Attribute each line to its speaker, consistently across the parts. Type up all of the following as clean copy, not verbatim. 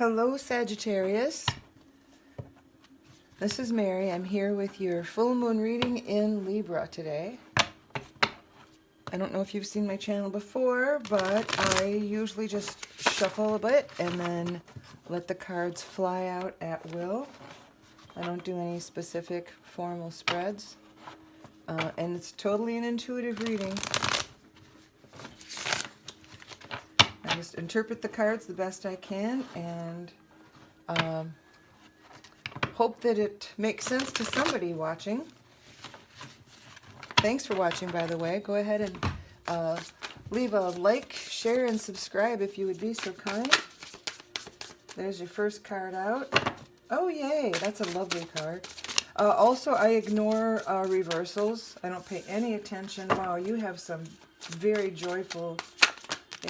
Speaker 1: Hello, Sagittarius. This is Mary. I'm here with your full moon reading in Libra today. I don't know if you've seen my channel before, but I usually just shuffle a bit and then let the cards fly out at will. I don't do any specific formal spreads. And it's totally an intuitive reading. I just interpret the cards the best I can and hope that it makes sense to somebody watching. Thanks for watching, by the way. Go ahead and leave a like, share, and subscribe if you would be so kind. There's your first card out. Oh, yay. That's a lovely card. Also, I ignore reversals. I don't pay any attention. Wow, you have some very joyful,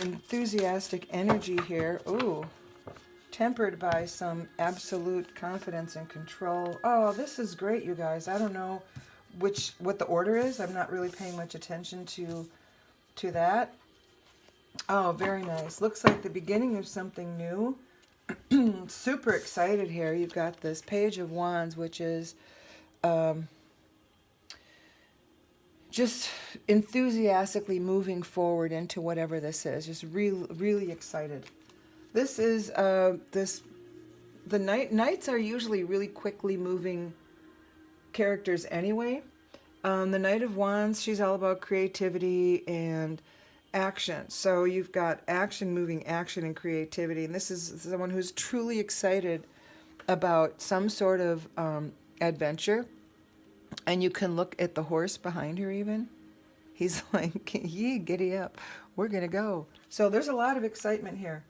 Speaker 1: enthusiastic energy here. Ooh, tempered by some absolute confidence and control. Oh, this is great, you guys. I don't know what the order is. I'm not really paying much attention to that. Oh, very nice. Looks like the beginning of something new. Super excited here. You've got this Page of Wands, which is just enthusiastically moving forward into whatever this is. Just really excited. This is the knights are usually really quickly moving characters anyway. The Knight of Wands, she's all about creativity and action. So you've got action, moving action, and creativity. And this is someone who's truly excited about some sort of adventure. And you can look at the horse behind her even. He's like, yeah, giddy up. We're going to go. So there's a lot of excitement here.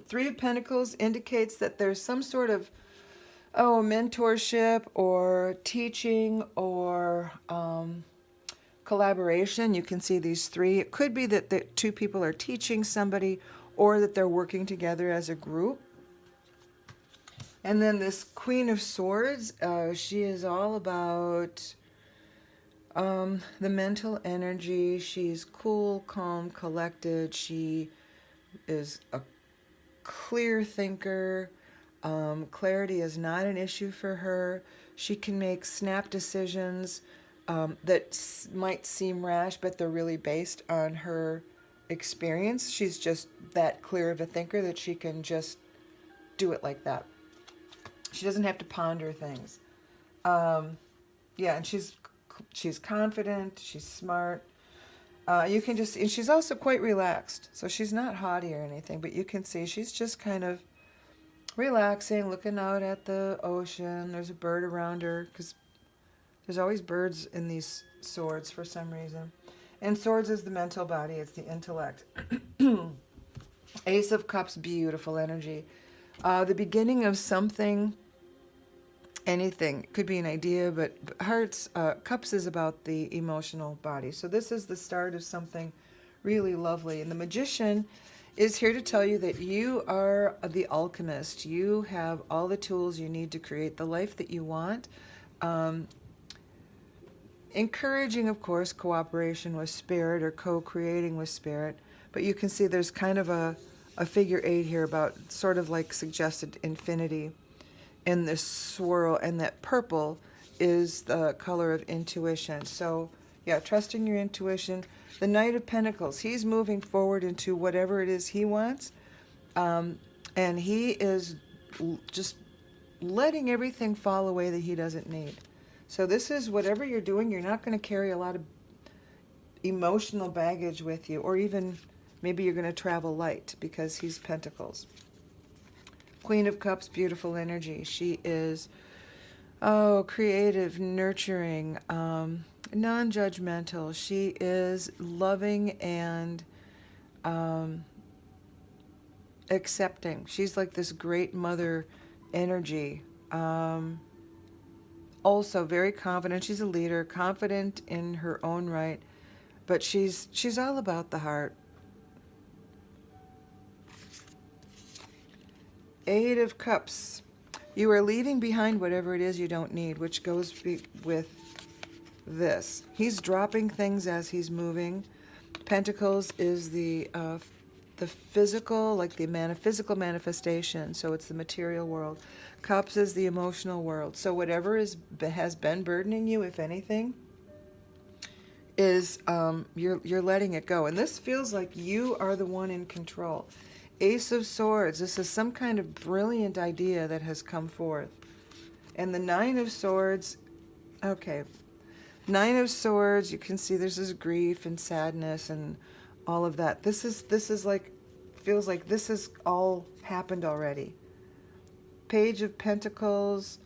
Speaker 1: Three of Pentacles indicates that there's some sort of mentorship or teaching or collaboration. You can see these three. It could be that the two people are teaching somebody or that they're working together as a group. And then this Queen of Swords, she is all about the mental energy. She's cool, calm, collected. She is a clear thinker. Clarity is not an issue for her. She can make snap decisions that might seem rash, but they're really based on her experience. She's just that clear of a thinker that she can just do it like that. She doesn't have to ponder things. Yeah, and she's confident. She's smart. You can just, and she's also quite relaxed. So she's not haughty or anything, but you can see she's just kind of relaxing, looking out at the ocean. There's a bird around her because there's always birds in these swords for some reason. And swords is the mental body. It's the intellect. Ace of Cups, beautiful energy. The beginning of something, anything. It could be an idea, but hearts, cups is about the emotional body. So this is the start of something really lovely. And the Magician is here to tell you that you are the alchemist. You have all the tools you need to create the life that you want. Encouraging, of course, cooperation with spirit or co-creating with spirit. But you can see there's kind of a figure 8 here about sort of like suggested infinity in this swirl, and that purple is the color of intuition. So yeah, trusting your intuition. The Knight of Pentacles, he's moving forward into whatever it is he wants, and he is just letting everything fall away that he doesn't need. So this is whatever you're doing, you're not going to carry a lot of emotional baggage with you, or even maybe you're going to travel light because he's Pentacles. Queen of Cups, beautiful energy. She is, creative, nurturing, non-judgmental. She is loving and accepting. She's like this great mother energy. Also very confident. She's a leader, confident in her own right, but she's all about the heart. Eight of Cups. You are leaving behind whatever it is you don't need, which goes with this. He's dropping things as he's moving. Pentacles is the the physical, like the physical manifestation. So it's the material world. Cups is the emotional world. So whatever has been burdening you, if anything, is you're letting it go. And this feels like you are the one in control. Ace of Swords. This is some kind of brilliant idea that has come forth. And the Nine of Swords. Okay. Nine of Swords. You can see there's this grief and sadness and all of that. This is like, feels like this has all happened already. Page of Pentacles.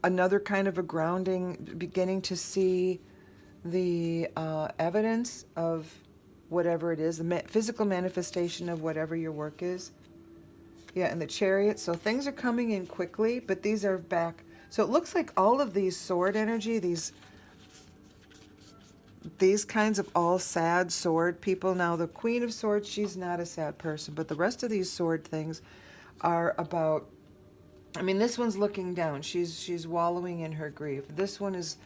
Speaker 1: Another kind of a grounding, beginning to see the evidence of whatever it is, the physical manifestation of whatever your work is. Yeah, and the Chariot. So things are coming in quickly, but these are back. So it looks like all of these sword energy, these kinds of all sad sword people. Now the Queen of Swords, she's not a sad person, but the rest of these sword things are about, I mean, this one's looking down. She's wallowing in her grief. This one is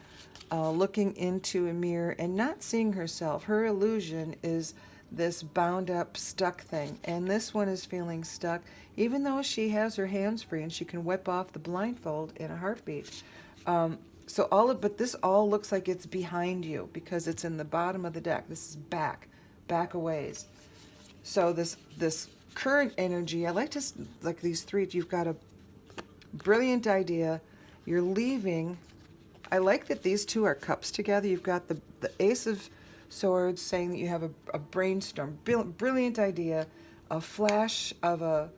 Speaker 1: looking into a mirror and not seeing herself. Her illusion is this bound up, stuck thing. And this one is feeling stuck, even though she has her hands free and she can whip off the blindfold in a heartbeat. But this all looks like it's behind you because it's in the bottom of the deck. This is back a ways. So this current energy, I like to, like these three, you've got a brilliant idea. You're leaving. I like that these two are cups together. You've got the Ace of Swords saying that you have a brainstorm, brilliant idea, a flash of a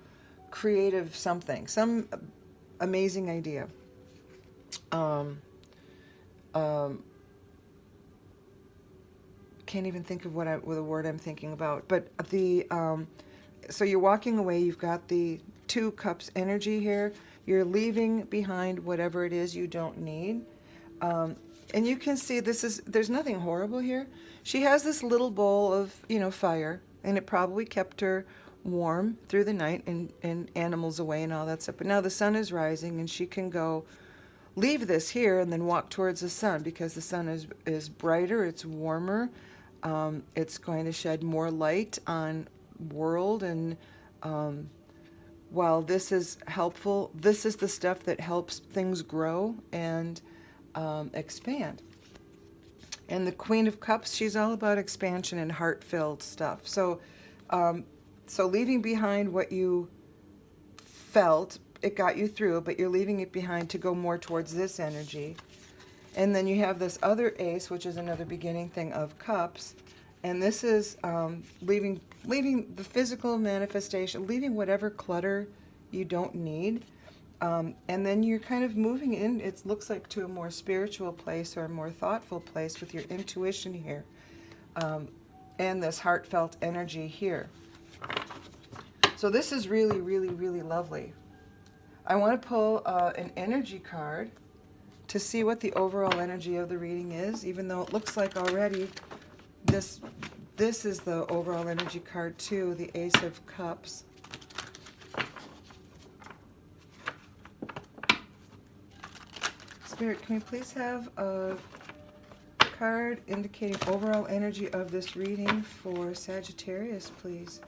Speaker 1: creative something, some amazing idea. Can't even think of what the word I'm thinking about. But so you're walking away. You've got the two cups energy here. You're leaving behind whatever it is you don't need. And you can see there's nothing horrible here. She has this little bowl of, fire, and it probably kept her warm through the night and animals away and all that stuff. But now the sun is rising and she can go leave this here and then walk towards the sun because the sun is brighter, it's warmer, it's going to shed more light on world. And while this is helpful, this is the stuff that helps things grow and expand. And the Queen of Cups, she's all about expansion and heart-filled stuff. So leaving behind what you felt, it got you through, but you're leaving it behind to go more towards this energy. And then you have this other Ace, which is another beginning thing of Cups. And this is leaving the physical manifestation, leaving whatever clutter you don't need. And then you're kind of moving in, it looks like, to a more spiritual place or a more thoughtful place with your intuition here. And this heartfelt energy here. So this is really, really, really lovely. I want to pull an energy card to see what the overall energy of the reading is, even though it looks like already this is the overall energy card too, the Ace of Cups. Spirit, can we please have a card indicating overall energy of this reading for Sagittarius, please?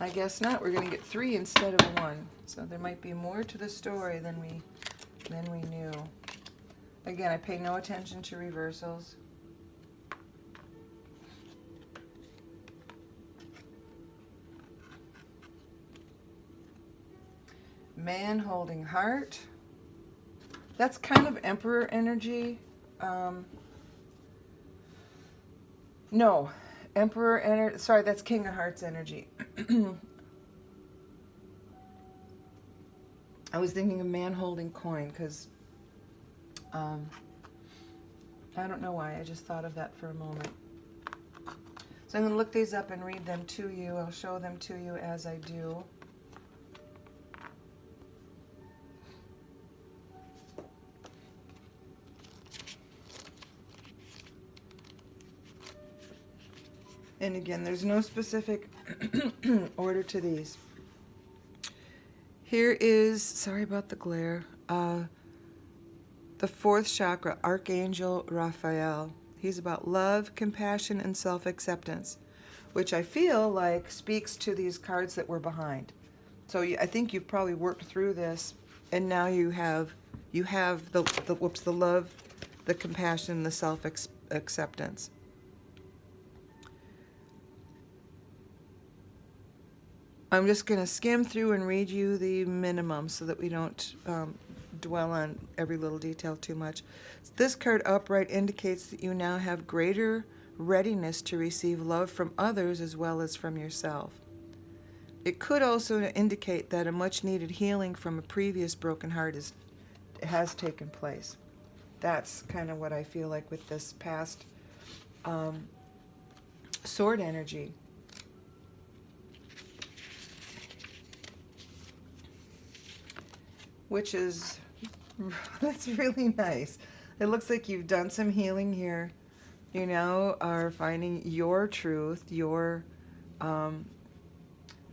Speaker 1: I guess not. We're going to get 3 instead of 1. So there might be more to the story than we knew. Again, I pay no attention to reversals. Man holding heart. That's kind of Emperor energy. No. Emperor energy. Sorry, that's King of Hearts energy. I was thinking of man holding coin because I don't know why. I just thought of that for a moment. So I'm going to look these up and read them to you. I'll show them to you as I do. And again, there's no specific order to these. Here is, sorry about the glare, The fourth chakra, Archangel Raphael. He's about love, compassion, and self-acceptance, which I feel like speaks to these cards that were behind. So I think you've probably worked through this, and now you have the love, the compassion, the self-acceptance. I'm just going to skim through and read you the minimum so that we don't dwell on every little detail too much. This card upright indicates that you now have greater readiness to receive love from others as well as from yourself. It could also indicate that a much needed healing from a previous broken heart has taken place. That's kind of what I feel like with this past sword energy. Which is, that's really nice. It looks like you've done some healing here. You now are finding your truth, your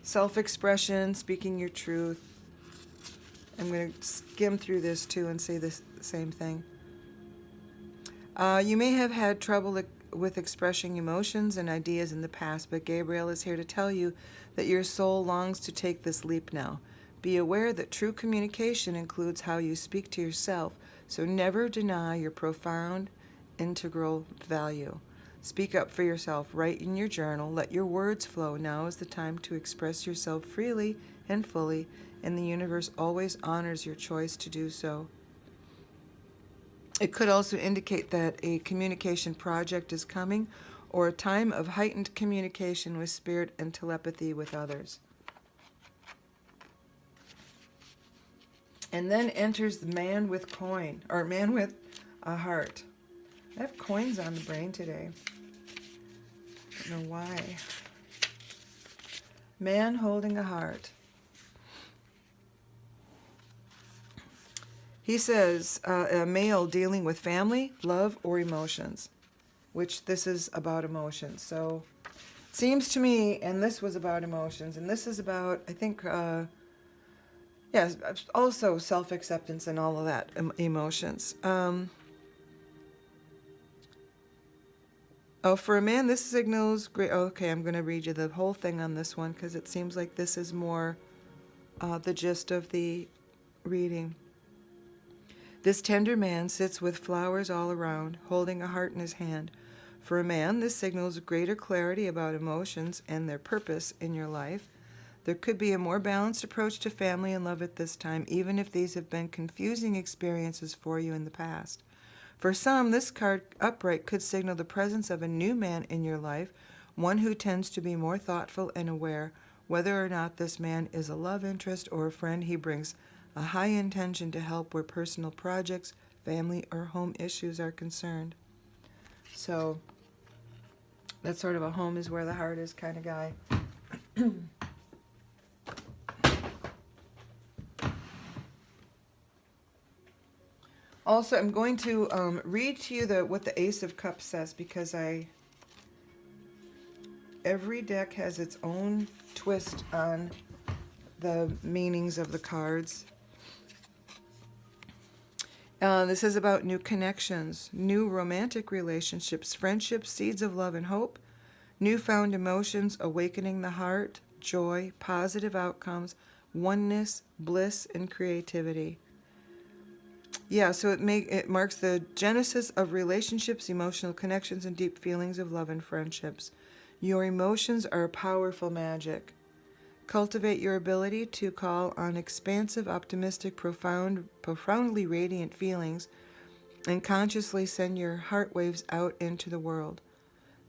Speaker 1: self-expression, speaking your truth. I'm going to skim through this too and say the same thing. You may have had trouble with expressing emotions and ideas in the past, but Gabriel is here to tell you that your soul longs to take this leap now. Be aware that true communication includes how you speak to yourself, so never deny your profound, integral value. Speak up for yourself. Write in your journal. Let your words flow. Now is the time to express yourself freely and fully, and the universe always honors your choice to do so. It could also indicate that a communication project is coming, or a time of heightened communication with spirit and telepathy with others. And then enters the man with coin, or man with a heart. I have coins on the brain today. I don't know why. Man holding a heart. He says a male dealing with family, love, or emotions, which this is about emotions. So it seems to me, and this was about emotions, and this is about, I think, yes, also self-acceptance and all of that, emotions. Oh, for a man, this signals great. Okay, I'm going to read you the whole thing on this one because it seems like this is more the gist of the reading. This tender man sits with flowers all around, holding a heart in his hand. For a man, this signals greater clarity about emotions and their purpose in your life. There could be a more balanced approach to family and love at this time, even if these have been confusing experiences for you in the past. For some, this card upright could signal the presence of a new man in your life, one who tends to be more thoughtful and aware. Whether or not this man is a love interest or a friend, he brings a high intention to help where personal projects, family, or home issues are concerned. So that's sort of a home is where the heart is kind of guy. Also, I'm going to read to you what the Ace of Cups says, because every deck has its own twist on the meanings of the cards. This is about new connections, new romantic relationships, friendships, seeds of love and hope, newfound emotions, awakening the heart, joy, positive outcomes, oneness, bliss, and creativity. Yeah, so it marks the genesis of relationships, emotional connections, and deep feelings of love and friendships. Your emotions are powerful magic. Cultivate your ability to call on expansive, optimistic, profoundly radiant feelings, and consciously send your heart waves out into the world.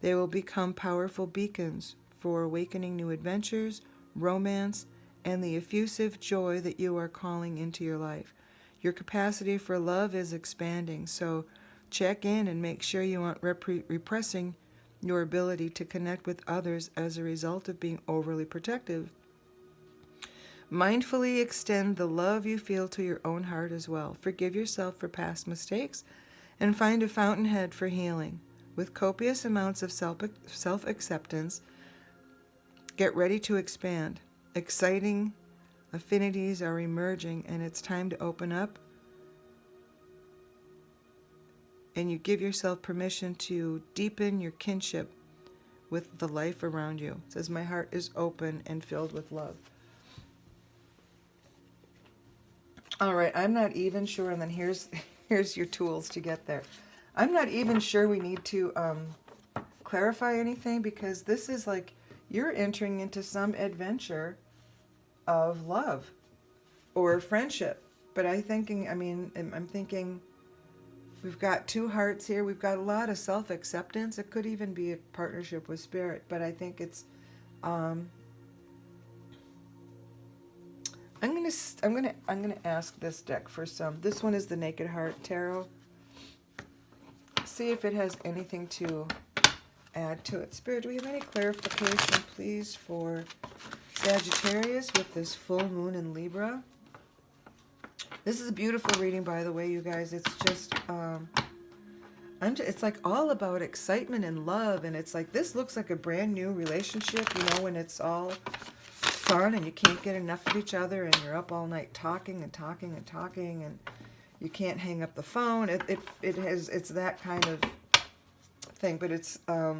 Speaker 1: They will become powerful beacons for awakening new adventures, romance, and the effusive joy that you are calling into your life. Your capacity for love is expanding, so check in and make sure you aren't repressing your ability to connect with others as a result of being overly protective. Mindfully extend the love you feel to your own heart as well. Forgive yourself for past mistakes and find a fountainhead for healing. With copious amounts of self-acceptance, get ready to expand. Exciting affinities are emerging, and it's time to open up and you give yourself permission to deepen your kinship with the life around you. It says, my heart is open and filled with love. All right, I'm not even sure, and then here's your tools to get there. I'm not even sure we need to clarify anything, because this is like you're entering into some adventure of love or friendship. But I'm thinking we've got two hearts here. We've got a lot of self-acceptance. It could even be a partnership with spirit, but I think it's I'm gonna ask this deck for some. This one is the Naked Heart Tarot. See if it has anything to add to it. Spirit, do we have any clarification, please, for Sagittarius with this full moon in Libra? This is a beautiful reading, by the way, you guys. It's just, it's like all about excitement and love, and it's like this looks like a brand new relationship, you know, when it's all fun and you can't get enough of each other, and you're up all night talking and talking and talking, and you can't hang up the phone. It's that kind of thing, but it's a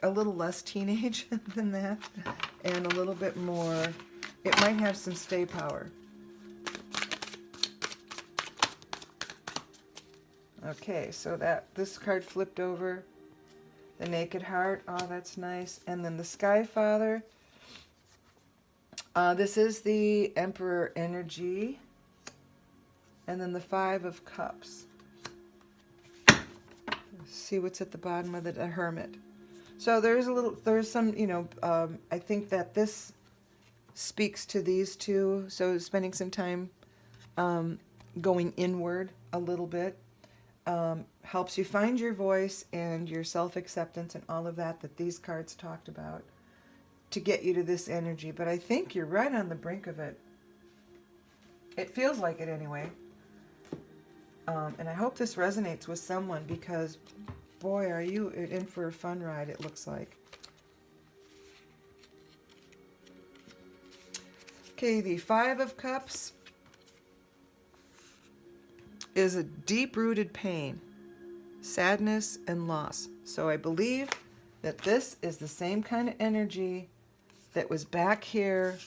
Speaker 1: little less teenage than that, and a little bit more. It might have some stay power. Okay, so this card flipped over. The Naked Heart. Oh, that's nice. And then the Sky Father. This is the Emperor energy. And then the Five of Cups. Let's see what's at the bottom of the Hermit. So there's some, you know, I think that this speaks to these two. So spending some time going inward a little bit helps you find your voice and your self-acceptance and all of that these cards talked about to get you to this energy. But I think you're right on the brink of it. It feels like it anyway. And I hope this resonates with someone, because, boy, are you in for a fun ride, it looks like. Okay, the Five of Cups is a deep-rooted pain, sadness, and loss. So I believe that this is the same kind of energy that was back here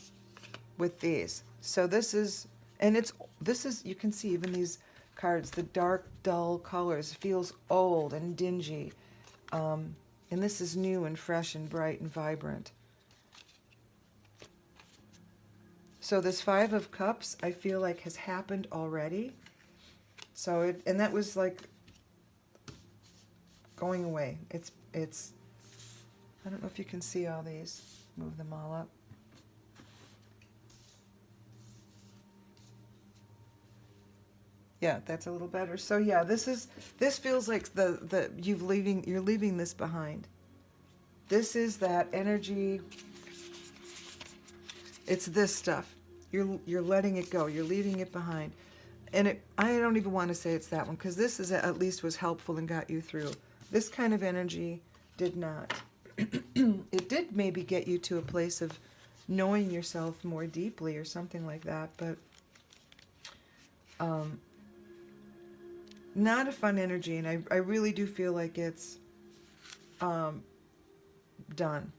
Speaker 1: with these. So this is, you can see even these cards, the dark, dull colors, feels old and dingy. And this is new and fresh and bright and vibrant. So this Five of Cups, I feel like, has happened already. So and that was like going away. It's I don't know if you can see all these. Move them all up. Yeah, that's a little better. So yeah, this feels like you're leaving this behind. This is that energy. It's this stuff. You're letting it go. You're leaving it behind. And I don't even want to say it's that one, because this is at least was helpful and got you through. This kind of energy did not. It did maybe get you to a place of knowing yourself more deeply or something like that, but not a fun energy, and I really do feel like it's done.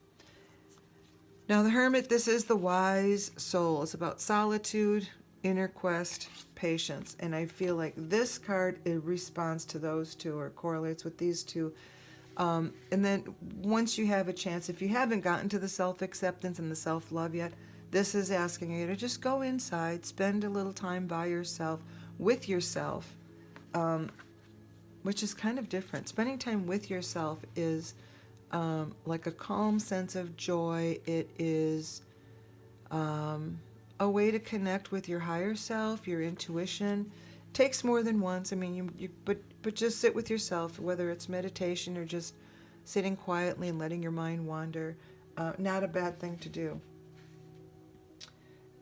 Speaker 1: Now the Hermit, this is the wise soul. It's about solitude, inner quest, patience, and I feel like this card, it responds to those two or correlates with these two. And then once you have a chance, if you haven't gotten to the self-acceptance and the self-love yet, this is asking you to just go inside, spend a little time by yourself, with yourself, which is kind of different. Spending time with yourself is like a calm sense of joy. It is a way to connect with your higher self, your intuition. Takes more than once. I mean, but just sit with yourself, whether it's meditation or just sitting quietly and letting your mind wander. Not a bad thing to do.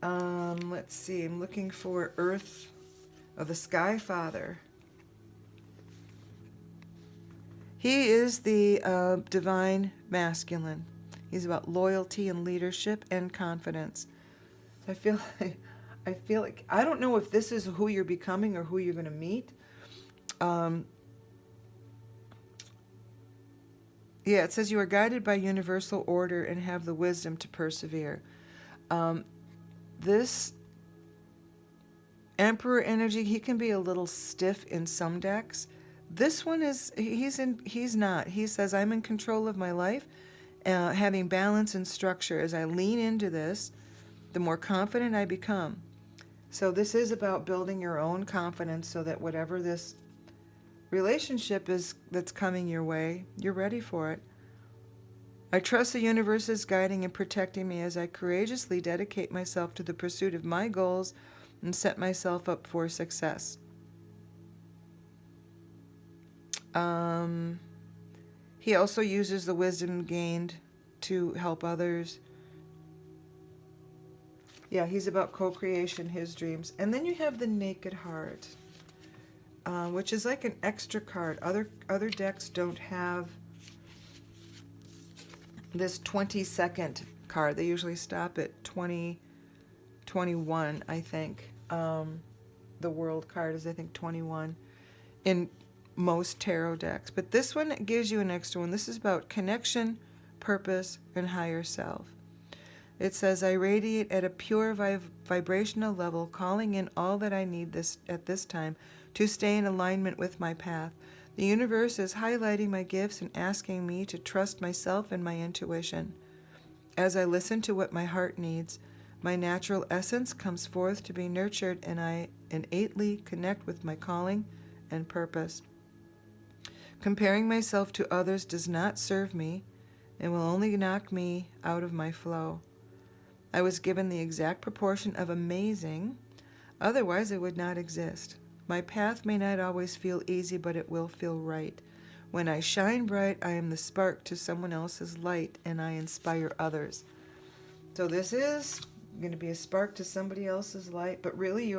Speaker 1: Let's see. I'm looking for Earth, the Sky Father. He is the divine masculine. He's about loyalty and leadership and confidence. I feel like I don't know if this is who you're becoming or who you're going to meet, Yeah, it says you are guided by universal order and have the wisdom to persevere. This Emperor energy, he can be a little stiff in some decks. This one is, he's not. He says, I'm in control of my life, having balance and structure. As I lean into this, the more confident I become. So this is about building your own confidence so that whatever this relationship is that's coming your way, you're ready for it. I trust the universe is guiding and protecting me as I courageously dedicate myself to the pursuit of my goals and set myself up for success. He also uses the wisdom gained to help others. Yeah, he's about co-creation, his dreams. And then you have the Naked Heart, which is like an extra card. Other decks don't have this 20-second card. They usually stop at 21, I think. The World card is, I think, 21 in most tarot decks. But this one gives you an extra one. This is about connection, purpose, and higher self. It says, I radiate at a pure vibrational level, calling in all that I need at this time to stay in alignment with my path. The universe is highlighting my gifts and asking me to trust myself and my intuition. As I listen to what my heart needs, my natural essence comes forth to be nurtured, and I innately connect with my calling and purpose. Comparing myself to others does not serve me and will only knock me out of my flow. I was given the exact proportion of amazing, otherwise it would not exist. My path may not always feel easy, but it will feel right. When I shine bright, I am the spark to someone else's light, and I inspire others. So this is going to be a spark to somebody else's light, but really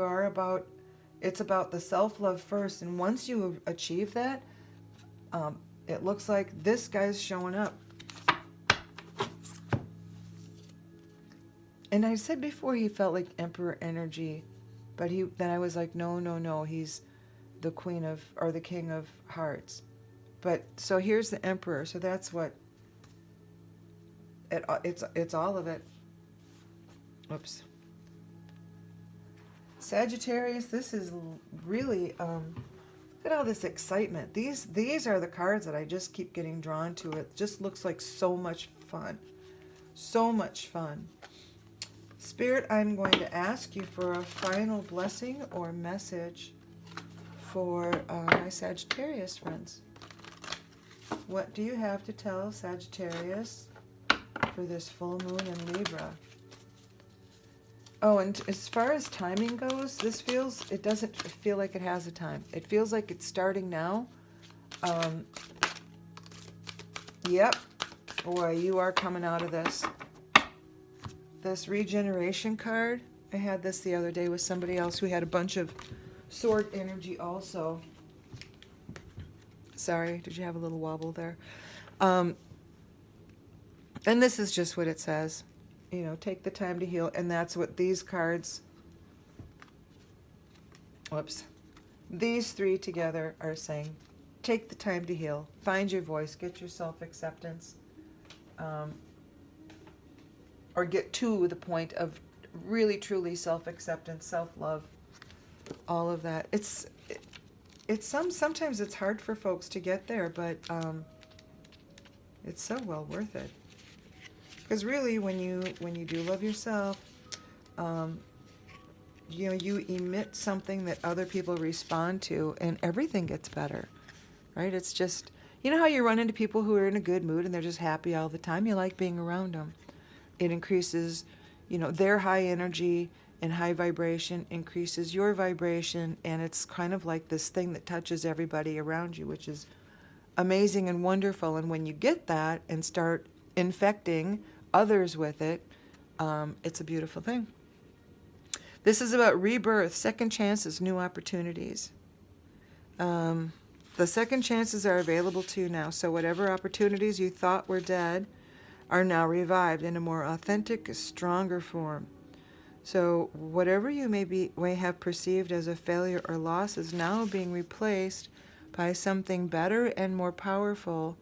Speaker 1: it's about the self-love first, and once you achieve that, it looks like this guy's showing up. And I said before he felt like Emperor energy, but then I was like, no, he's the Queen of, or the King of Hearts. But so here's the Emperor, so that's what it's all of it. Oops. Sagittarius, this is really look at all this excitement. These are the cards that I just keep getting drawn to. It just looks like so much fun. So much fun. Spirit, I'm going to ask you for a final blessing or message for my Sagittarius friends. What do you have to tell Sagittarius for this full moon in Libra? Oh, and as far as timing goes, it doesn't feel like it has a time. It feels like it's starting now. Yep. Boy, you are coming out of this. This regeneration card, I had this the other day with somebody else who had a bunch of sword energy also. Sorry, did you have a little wobble there? And this is just what it says. You know, take the time to heal. And that's what these cards, these three together are saying. Take the time to heal. Find your voice. Get your self-acceptance. Or get to the point of really, truly self-acceptance, self-love, all of that. Sometimes it's hard for folks to get there, but it's so well worth it. Because really, when you do love yourself, you emit something that other people respond to, and everything gets better, right? It's just, you know how you run into people who are in a good mood and they're just happy all the time? You like being around them. It increases, their high energy and high vibration increases your vibration, and it's kind of like this thing that touches everybody around you, which is amazing and wonderful. And when you get that and start infecting others with it, it's a beautiful thing. This is about rebirth, second chances, new opportunities. The second chances are available to you now. So whatever opportunities you thought were dead are now revived in a more authentic, stronger form. So whatever you may have perceived as a failure or loss is now being replaced by something better and more powerful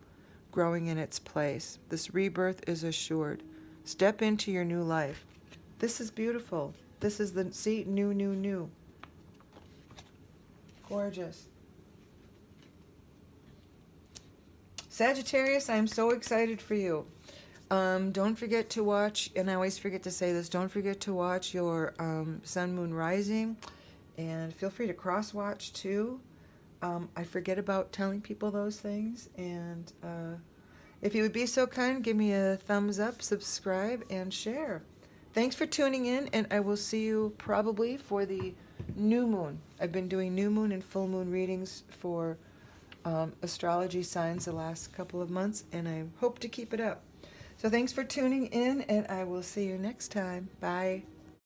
Speaker 1: growing in its place. This rebirth is assured. Step into your new life. This is beautiful. This is the, see, new, new, new. Gorgeous. Sagittarius, I'm so excited for you. Don't forget to watch, and I always forget to say this, don't forget to watch your Sun, Moon, Rising, and feel free to cross-watch too. I forget about telling people those things, and if you would be so kind, give me a thumbs up, subscribe, and share. Thanks for tuning in, and I will see you probably for the new moon. I've been doing new moon and full moon readings for astrology signs the last couple of months, and I hope to keep it up. So thanks for tuning in, and I will see you next time. Bye.